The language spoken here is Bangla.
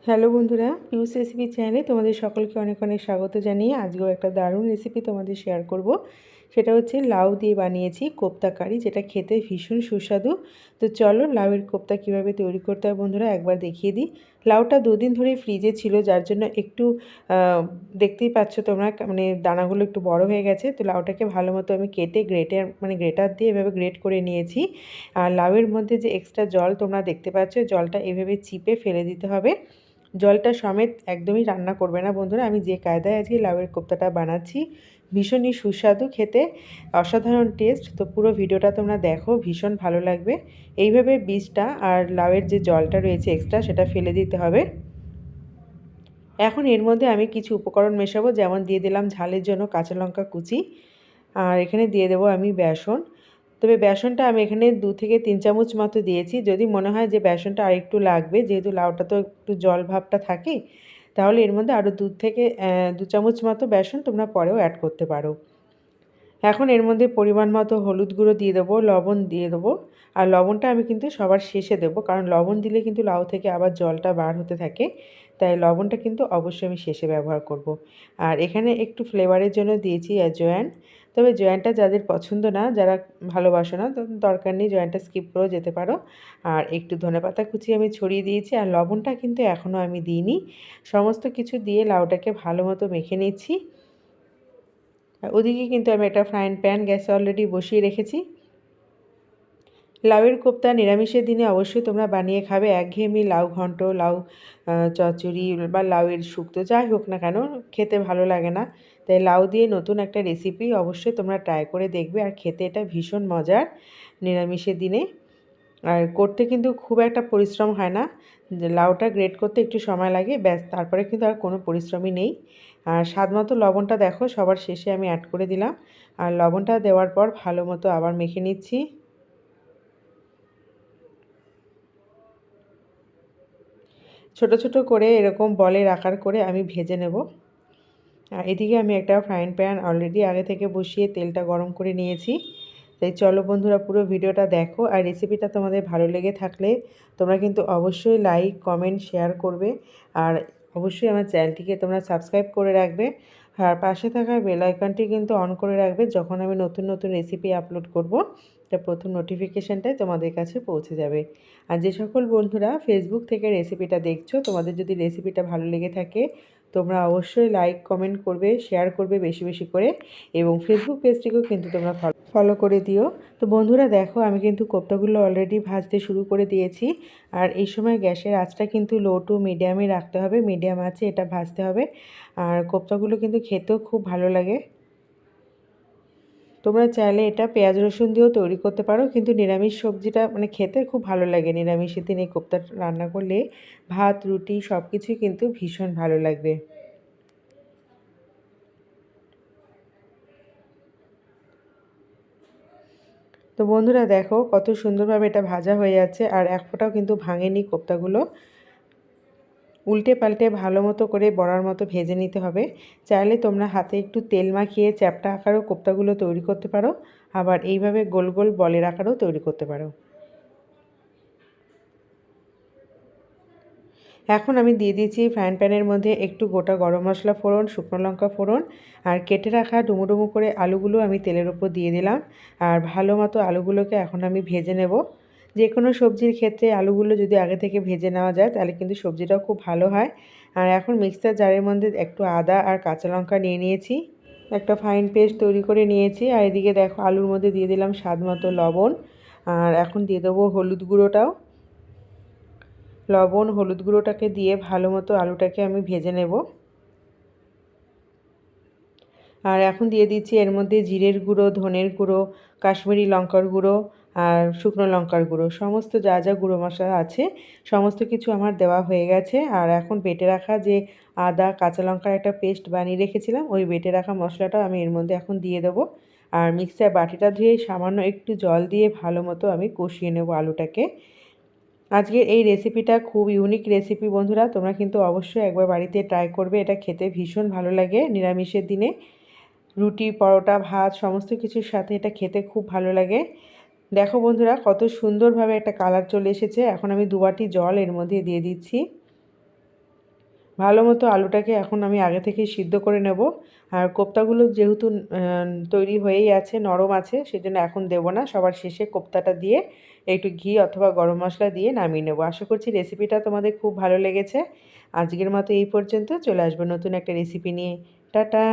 হ্যালো বন্ধুরা, পিউস রেসিপি চ্যানেলে তোমাদের সকলকে অনেক অনেক স্বাগত জানিয়ে আজকেও একটা দারুণ রেসিপি তোমাদের শেয়ার করব। সেটা হচ্ছে লাউ দিয়ে বানিয়েছি কোপ্তা কারি, যেটা খেতে ভীষণ সুস্বাদু। তো চলো লাউয়ের কোপ্তা কিভাবে তৈরি করতে হয় বন্ধুরা একবার দেখিয়ে দিই। লাউটা দুদিন ধরে ফ্রিজে ছিল, যার জন্য একটু দেখতেই পাচ্ছ তোমরা, মানে দানাগুলো একটু বড় হয়ে গেছে। তো লাউটাকে ভালো মতো আমি কেটে গ্রেটার দিয়ে এভাবে গ্রেট করে নিয়েছি। আর লাউয়ের মধ্যে যে এক্সট্রা জল তোমরা দেখতে পাচ্ছ, জলটা এভাবে চিপে ফেলে দিতে হবে। জলটা সমেত একদমই রান্না করবে না বন্ধুরা। আমি যে কায়দায় আজকে লাউয়ের কোপ্তাটা বানাচ্ছি ভীষণই সুস্বাদু খেতে, অসাধারণ টেস্ট। তো পুরো ভিডিওটা তোমরা দেখো, ভীষণ ভালো লাগবে। এইভাবে বীজটা আর লাউয়ের যে জলটা রয়েছে এক্সট্রা সেটা ফেলে দিতে হবে। এখন এর মধ্যে আমি কিছু উপকরণ মেশাবো, যেমন দিয়ে দিলাম ঝালের জন্য কাঁচা লঙ্কা কুচি, আর এখানে দিয়ে দেবো আমি বেসন। তবে বেসনটা আমি এখানে 2 থেকে 3 চামচ মতো দিয়েছি। যদি মনে হয় যে বেসনটা আরেকটু লাগবে, যেহেতু লাউটা তো একটু জল ভাবটা থাকে, তাহলে এর মধ্যে আরও 2 থেকে 2 চামচ মতো বেসন তোমরা পরেও অ্যাড করতে পারো। এখন এর মধ্যে পরিমাণ মতো হলুদ গুঁড়ো দিয়ে দেবো, লবণ দিয়ে দেবো। আর লবণটা আমি কিন্তু সবার শেষে দেবো, কারণ লবণ দিলে কিন্তু লাউ থেকে আবার জলটা বার হতে থাকে, তাই লবণটা কিন্তু অবশ্যই আমি শেষে ব্যবহার করব। আর এখানে একটু ফ্লেভারের জন্য দিয়েছি জোয়ান। তবে জোয়ানটা যাদের পছন্দ না, যারা ভালোবাসো না, তো দরকার নেই, জোয়ানটা স্কিপ করেও যেতে পারো। আর একটু ধনেপাতা কুচি আমি ছড়িয়ে দিয়েছি। আর লবণটা কিন্তু এখনও আমি দিইনি। সমস্ত কিছু দিয়ে লাউটাকে ভালো মতো মেখে নিচ্ছি। ওদিকে কিন্তু আমি একটা ফ্রাইং প্যান গ্যাসে অলরেডি বসিয়ে রেখেছি। লাউয়ের কোপ্তা নিরামিষের দিনে অবশ্যই তোমরা বানিয়ে খাবে। একঘেয়েমি লাউ ঘন্ট, লাউ চচ্চড়ি বা লাউয়ের শুক্তো যাই হোক না কেন, খেতে ভালো লাগে না। তাই লাউ দিয়ে নতুন একটা রেসিপি অবশ্যই তোমরা ট্রাই করে দেখবে, আর খেতে এটা ভীষণ মজার নিরামিষের দিনে। আর করতে কিন্তু খুব একটা পরিশ্রম হয় না, যে লাউটা গ্রেট করতে একটু সময় লাগে, ব্যাস, তারপরে কিন্তু আর কোনো পরিশ্রমই নেই। আর স্বাদ মতো লবণটা দেখো সবার শেষে আমি অ্যাড করে দিলাম। আর লবণটা দেওয়ার পর ভালো মতো আবার মেখে নিচ্ছি। ছোট ছোট করে এরকম বলের আকার করে আমি ভেজে নেব। এদিকে আমি একটা ফ্রাইং প্যান অলরেডি আগে থেকে বসিয়ে তেলটা গরম করে নিয়েছি। তাই চলো বন্ধুরা পুরো ভিডিওটা দেখো। আর রেসিপিটা তোমাদের ভালো লেগে থাকলে তোমরা কিন্তু অবশ্যই লাইক কমেন্ট শেয়ার করবে। আর অবশ্যই আমার চ্যানেলটিকে তোমরা সাবস্ক্রাইব করে রাখবে। আর পাশে থাকা বেল আইকনটি কিন্তু অন করে রাখবে, যখন আমি নতুন নতুন রেসিপি আপলোড করব তা প্রথম নোটিফিকেশানটাই তোমাদের কাছে পৌঁছে যাবে। আর যে সকল বন্ধুরা ফেসবুক থেকে রেসিপিটা দেখছো, তোমাদের যদি রেসিপিটা ভালো লেগে থাকে তোমরা অবশ্যই লাইক কমেন্ট করবে, শেয়ার করবে বেশি বেশি করে, এবং ফেসবুক পেজটিকেও কিন্তু তোমরা ফলো করে দিও। তো বন্ধুরা দেখো, আমি কিন্তু কোপ্তাগুলো অলরেডি ভাজতে শুরু করে দিয়েছি। আর এই সময় গ্যাসের আঁচটা কিন্তু লো টু মিডিয়ামে রাখতে হবে, মিডিয়াম আছে এটা ভাজতে হবে। আর কোপ্তাগুলো কিন্তু খেতেও খুব ভালো লাগে। তোমরা চাইলে এটা পেঁয়াজ রসুন দিয়েও তৈরি করতে পারো, কিন্তু নিরামিষ সবজিটা মানে খেতে খুব ভালো লাগে। নিরামিষের দিন এই কোপ্তা রান্না করলে ভাত রুটি সব কিছুই কিন্তু ভীষণ ভালো লাগবে। তো বন্ধুরা দেখো কত সুন্দরভাবে এটা ভাজা হয়ে যাচ্ছে, আর এক ফোঁটাও কিন্তু ভাঙেনি কোপ্তাগুলো। উল্টে পাল্টে ভালো মতো করে বড়ার মতো ভেজে নিতে হবে। চাইলে তোমরা হাতে একটু তেল মাখিয়ে চ্যাপ্টা আকারেও কোপ্তাগুলো তৈরি করতে পারো, আবার এইভাবে গোল গোল বলের আকারেও তৈরি করতে পারো। এখন আমি দিয়ে দিয়েছি ফ্রাইং প্যানের মধ্যে একটু গোটা গরম মশলা ফোড়ন, শুকনো লঙ্কা ফোড়ন, আর কেটে রাখা ডুমো ডুমো করে আলুগুলো আমি তেলের ওপর দিয়ে দিলাম। আর ভালো মতো আলুগুলোকে এখন আমি ভেজে নেব। যে কোনো সবজির ক্ষেত্রে আলুগুলো যদি আগে থেকে ভেজে নেওয়া যায় তাহলে কিন্তু সবজিটাও খুব ভালো হয়। আর এখন মিক্সার জারের মধ্যে একটু আদা আর কাঁচা লঙ্কা নিয়ে নিয়েছি, একটা ফাইন পেস্ট তৈরি করে নিয়েছি। আর এদিকে দেখো আলুর মধ্যে দিয়ে দিলাম স্বাদ মতো লবণ। আর এখন দিয়ে দেবো হলুদ গুঁড়োটাও। লবণ হলুদ গুঁড়োটাকে দিয়ে ভালো মতো আলুটাকে আমি ভেজে নেব। আর এখন দিয়ে দিচ্ছি এর মধ্যে জিরের গুঁড়ো, ধনের গুঁড়ো, কাশ্মীরি লঙ্কার গুঁড়ো, আর শুকনো লঙ্কার গুঁড়ো, সমস্ত যা যা গুঁড়ো মশলা আছে সমস্ত কিছু আমার দেওয়া হয়ে গেছে। আর এখন বেটে রাখা যে আদা কাঁচা লঙ্কার একটা পেস্ট বানিয়ে রেখেছিলাম, ওই বেটে রাখা মশলাটাও আমি এর মধ্যে এখন দিয়ে দেবো। আর মিক্সার বাটিটা ধুয়ে সামান্য একটু জল দিয়ে ভালো মতো আমি কষিয়ে নেব আলুটাকে। আজকের এই রেসিপিটা খুব ইউনিক রেসিপি বন্ধুরা, তোমরা কিন্তু অবশ্যই একবার বাড়িতে ট্রাই করবে। এটা খেতে ভীষণ ভালো লাগে নিরামিষের দিনে, রুটি পরোটা ভাত সমস্ত কিছুর সাথে এটা খেতে খুব ভালো লাগে। দেখো বন্ধুরা কত সুন্দরভাবে একটা কালার চলে এসেছে। এখন আমি 2 বাটি জল এর মধ্যে দিয়ে দিচ্ছি। ভালো মতো আলুটাকে এখন আমি আগে থেকেই সিদ্ধ করে নেব। আর কোপ্তাগুলো যেহেতু তৈরি হয়েই আছে, নরম আছে, সেজন্য এখন দেব না। সবার শেষে কোপ্তাটা দিয়ে একটু ঘি অথবা গরম মশলা দিয়ে নামিয়ে নেব। আশা করছি রেসিপিটা তোমাদের খুব ভালো লেগেছে। আজকের মতো এই পর্যন্ত। চলে আসবো নতুন একটা রেসিপি নিয়ে। টাটা।